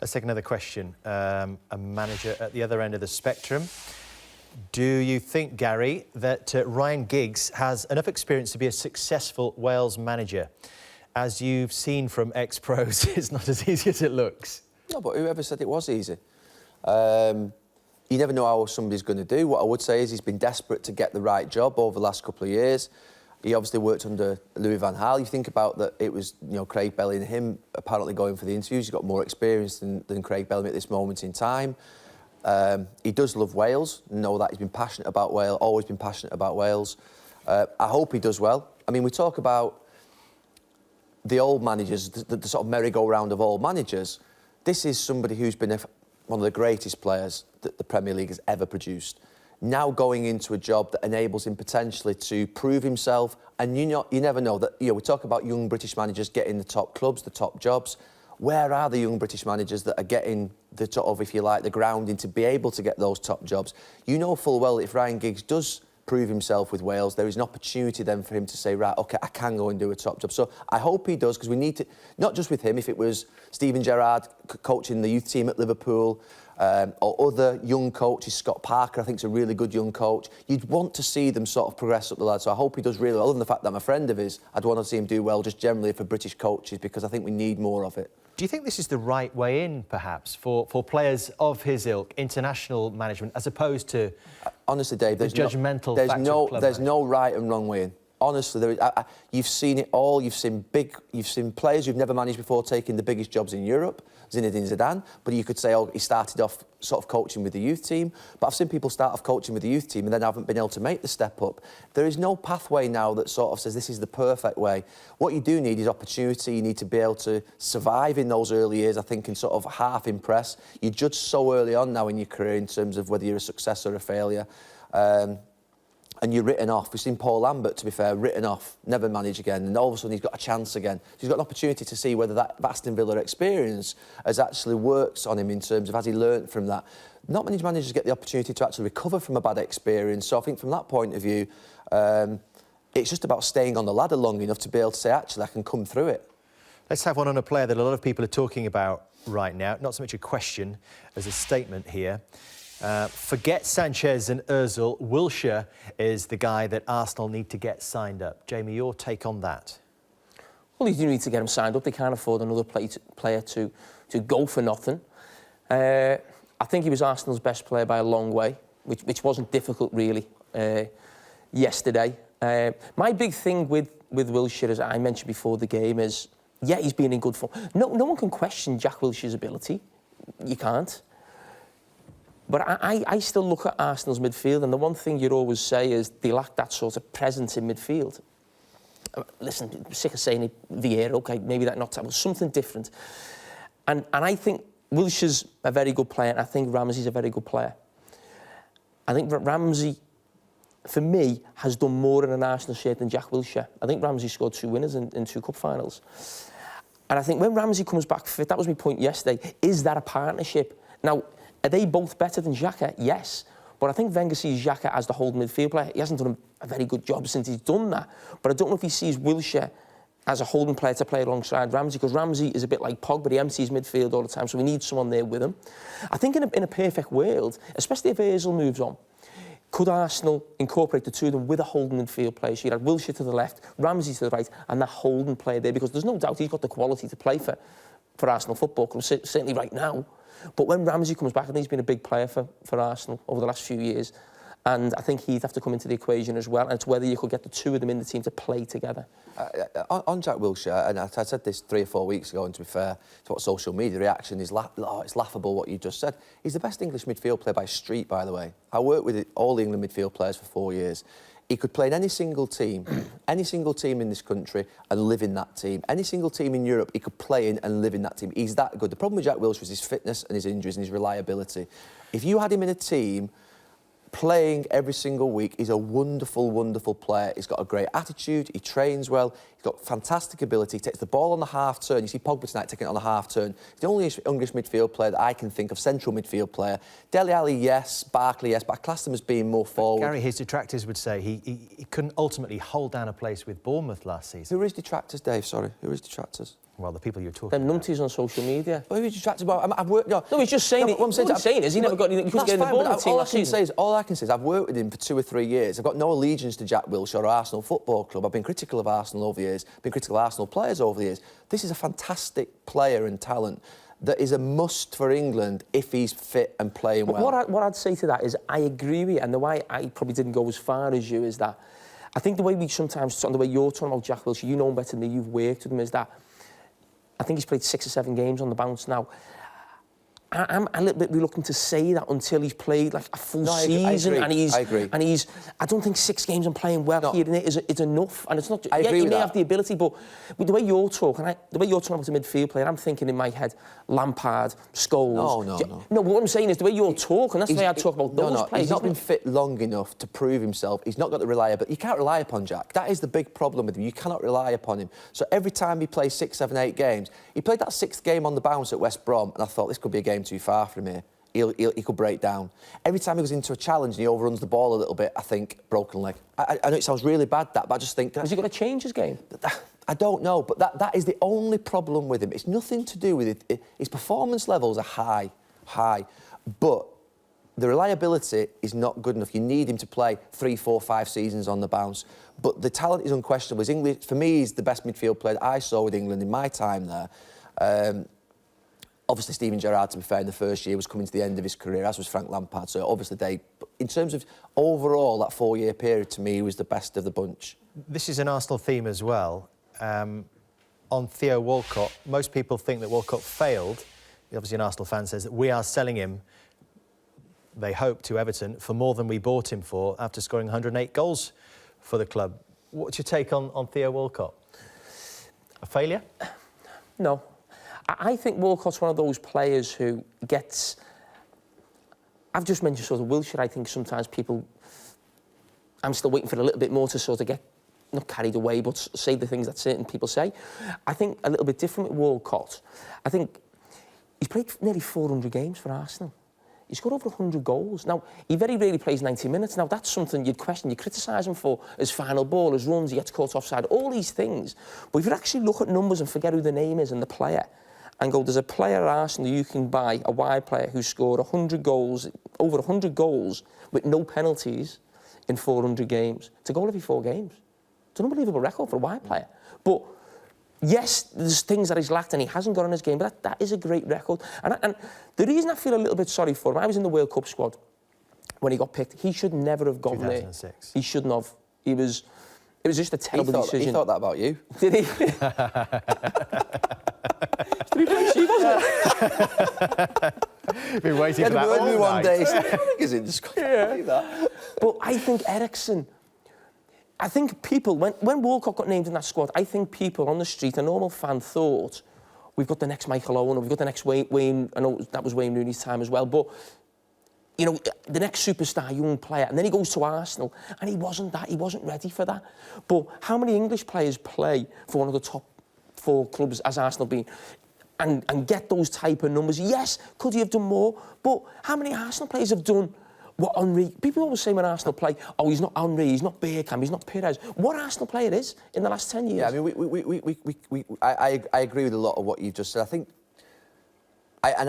Let's take another question. A manager at the other end of the spectrum. Do you think, Gary, that Ryan Giggs has enough experience to be a successful Wales manager? As you've seen from ex-pros, it's not as easy as it looks. No, but whoever said it was easy? You never know how somebody's going to do. What I would say is he's been desperate to get the right job over the last couple of years. He obviously worked under Louis van Gaal. You think about that, it was, you know, Craig Bellamy and him apparently going for the interviews. He's got more experience than Craig Bellamy at this moment in time. He does love Wales. Know that he's been passionate about Wales, always been passionate about Wales. I hope he does well. I mean, we talk about the old managers, the sort of merry-go-round of old managers. This is somebody who's been one of the greatest players that the Premier League has ever produced. Now going into a job that enables him potentially to prove himself, and you never know that. You know, we talk about young British managers getting the top clubs, the top jobs. Where are the young British managers that are getting the sort of, if you like, the grounding to be able to get those top jobs? You know full well that if Ryan Giggs does prove himself with Wales, there is an opportunity then for him to say, right, OK, I can go and do a top job. So I hope he does, because we need to, not just with him, if it was Steven Gerrard coaching the youth team at Liverpool, or other young coaches, Scott Parker, I think, is a really good young coach. You'd want to see them sort of progress up the ladder. So I hope he does really well. Other than the fact that I'm a friend of his, I'd want to see him do well just generally for British coaches, because I think we need more of it. Do you think this is the right way in, perhaps, for players of his ilk, international management, as opposed to honestly, Dave, there's judgmental there's no right and wrong way in. Honestly, there is, you've seen it all. You've seen players who've never managed before taking the biggest jobs in Europe. Zinedine Zidane, but you could say, oh, he started off sort of coaching with the youth team. But I've seen people start off coaching with the youth team and then haven't been able to make the step up. There is no pathway now that sort of says this is the perfect way. What you do need is opportunity. You need to be able to survive in those early years, I think, and sort of half impress. You judge so early on now in your career in terms of whether you're a success or a failure. And you're written off. We've seen Paul Lambert, to be fair, written off, never manage again, and all of a sudden he's got a chance again. So he's got an opportunity to see whether that Aston Villa experience has actually worked on him in terms of has he learnt from that. Not many managers get the opportunity to actually recover from a bad experience. So I think from that point of view, it's just about staying on the ladder long enough to be able to say, actually, I can come through it. Let's have one on a player that a lot of people are talking about right now. Not so much a question as a statement here. Forget Sanchez and Ozil. Wilshere is the guy that Arsenal need to get signed up. Jamie, your take on that? Well, you do need to get him signed up. They can't afford another player to go for nothing. I think he was Arsenal's best player by a long way, which wasn't difficult, really, yesterday. My big thing with Wilshere, as I mentioned before the game, is, yeah, he's been in good form. No one can question Jack Wilshere's ability. You can't. But I still look at Arsenal's midfield, and the one thing you'd always say is they lack that sort of presence in midfield. Listen, I'm sick of saying it, Vieira, OK, maybe that not something different. And I think Wilshere's a very good player, and I think Ramsey's a very good player. I think Ramsey, for me, has done more in an Arsenal shirt than Jack Wilshere. I think Ramsey scored 2 winners in 2 cup finals. And I think when Ramsey comes back fit, that was my point yesterday, is that a partnership? Now, are they both better than Xhaka? Yes. But I think Wenger sees Xhaka as the holding midfield player. He hasn't done a very good job since he's done that. But I don't know if he sees Wilshere as a holding player to play alongside Ramsey, because Ramsey is a bit like Pogba. He empties midfield all the time, so we need someone there with him. I think in a perfect world, especially if Ozil moves on, could Arsenal incorporate the two of them with a holding midfield player? So you'd have Wilshere to the left, Ramsey to the right, and that holding player there, because there's no doubt he's got the quality to play for Arsenal Football Club, certainly right now. But when Ramsey comes back, I think he's been a big player for Arsenal over the last few years. And I think he'd have to come into the equation as well. And it's whether you could get the two of them in the team to play together. On Jack Wilshere, and I said this 3 or 4 weeks ago, and to be fair to what social media reaction is, it's laughable what you just said. He's the best English midfield player by street, by the way. I worked with all the England midfield players for 4 years. He could play in any single team in this country and live in that team. Any single team in Europe, he could play in and live in that team. He's that good. The problem with Jack Wilshere is his fitness and his injuries and his reliability. If you had him in a team playing every single week, he's a wonderful, wonderful player. He's got a great attitude, he trains well, he's got fantastic ability, he takes the ball on the half-turn. You see Pogba tonight taking it on the half-turn. He's the only English midfield player that I can think of, central midfield player. Dele Alli, yes, Barkley, yes, but I class them as being more forward. Gary, his detractors would say he couldn't ultimately hold down a place with Bournemouth last season. Who are his detractors, Dave? Sorry, who are his detractors? Well, the people you're talking Them about. numpties on social media. What are you talking about? I've worked... No, No, he's just saying no, it. What What he's saying is he never got... He couldn't get in the ball in the team last season. All I can say is I've worked with him for 2 or 3 years. I've got no allegiance to Jack Wilshere or Arsenal Football Club. I've been critical of Arsenal over the years, been critical of Arsenal players over the years. This is a fantastic player and talent that is a must for England if he's fit and playing well. What I'd say to that is I agree with you, and the way I probably didn't go as far as you is that I think the way we sometimes, and the way you're talking about Jack Wilshere, you know him better than me, you've worked with him, is that I think he's played 6 or 7 games on the bounce now. I'm a little bit reluctant to say that until he's played like a full season. I agree. I don't think 6 games and playing well here and there is enough. And it's not. I agree he with may that. have the ability, but with the way you're talking, the way you're talking about a midfield player, I'm thinking in my head, Lampard, Scholes. No. No, but what I'm saying is the way you're talking. That's the way I talk about those players. He's not been fit long enough to prove himself. He's not got the reliability. You can't rely upon Jack. That is the big problem with him. You cannot rely upon him. So every time he plays 6, 7, 8 games, he played that 6th game on the bounce at West Brom, and I thought this could be a game too far from here. He could break down. Every time he goes into a challenge and he overruns the ball a little bit, I think, broken leg. I know it sounds really bad, but I just think... Has he got to change his game? I don't know, but that is the only problem with him. It's nothing to do with it. His performance levels are high, but the reliability is not good enough. You need him to play 3, 4, 5 seasons on the bounce. But the talent is unquestionable. For me, he's the best midfield player I saw with England in my time there. Obviously, Steven Gerrard, to be fair, in the first year was coming to the end of his career, as was Frank Lampard. So obviously in terms of overall, that 4-year period, to me, he was the best of the bunch. This is an Arsenal theme as well. On Theo Walcott, most people think that Walcott failed. Obviously, an Arsenal fan says that we are selling him, they hope, to Everton for more than we bought him for after scoring 108 goals for the club. What's your take on Theo Walcott? A failure? No. I think Walcott's one of those players who gets... I've just mentioned sort of Wilshere. I think sometimes people... I'm still waiting for a little bit more to sort of get, not carried away, but say the things that certain people say. I think a little bit different with Walcott. I think he's played nearly 400 games for Arsenal. He's got over 100 goals. Now, he very rarely plays 90 minutes. Now, that's something you'd question, you criticise him for, his final ball, his runs, he gets caught offside, all these things. But if you actually look at numbers and forget who the name is and the player, and go, there's a player at Arsenal you can buy, a wide player who scored 100 goals, over 100 goals, with no penalties in 400 games. It's a goal every 4 games. It's an unbelievable record for a wide player. But yes, there's things that he's lacked and he hasn't got in his game, but that is a great record. And the reason I feel a little bit sorry for him, I was in the World Cup squad when he got picked. He should never have gone 2006. there. He shouldn't have. It was just a terrible decision. He thought that about you. Did he? Did he play she, wasn't it? Been waiting for that all all one night. day. Is it just that? But I think Eriksen... I think people, when Walcott got named in that squad, I think people on the street, a normal fan, thought, we've got the next Michael Owen, or we've got the next Wayne, I know that was Wayne Rooney's time as well, but, you know, the next superstar young player, and then he goes to Arsenal, and he wasn't ready for that. But how many English players play for one of the top 4 clubs, as Arsenal been, and get those type of numbers? Yes, could he have done more? But how many Arsenal players have done what Henry... People always say when Arsenal play, oh, he's not Henry, he's not Bergkamp, he's not Perez. What Arsenal player is in the last 10 years? Yeah, I mean, I agree with a lot of what you've just said. I think... I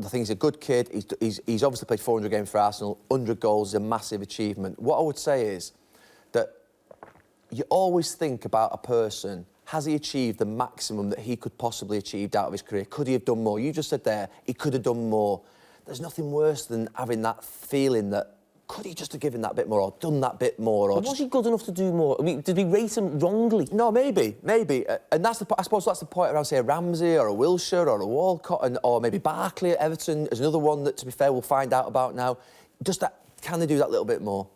think he's a good kid. He's obviously played 400 games for Arsenal. 100 goals is a massive achievement. What I would say is that you always think about a person, has he achieved the maximum that he could possibly achieve out of his career? Could he have done more? You just said there, he could have done more. There's nothing worse than having that feeling that, could he just have given that bit more or done that bit more? Or was he good enough to do more? I mean, did we rate him wrongly? No, maybe. And that's I suppose that's the point around, say, a Ramsey or a Wilshere or a Walcott or maybe Barkley at Everton is another one that, to be fair, we'll find out about now. Just that, can they do that little bit more?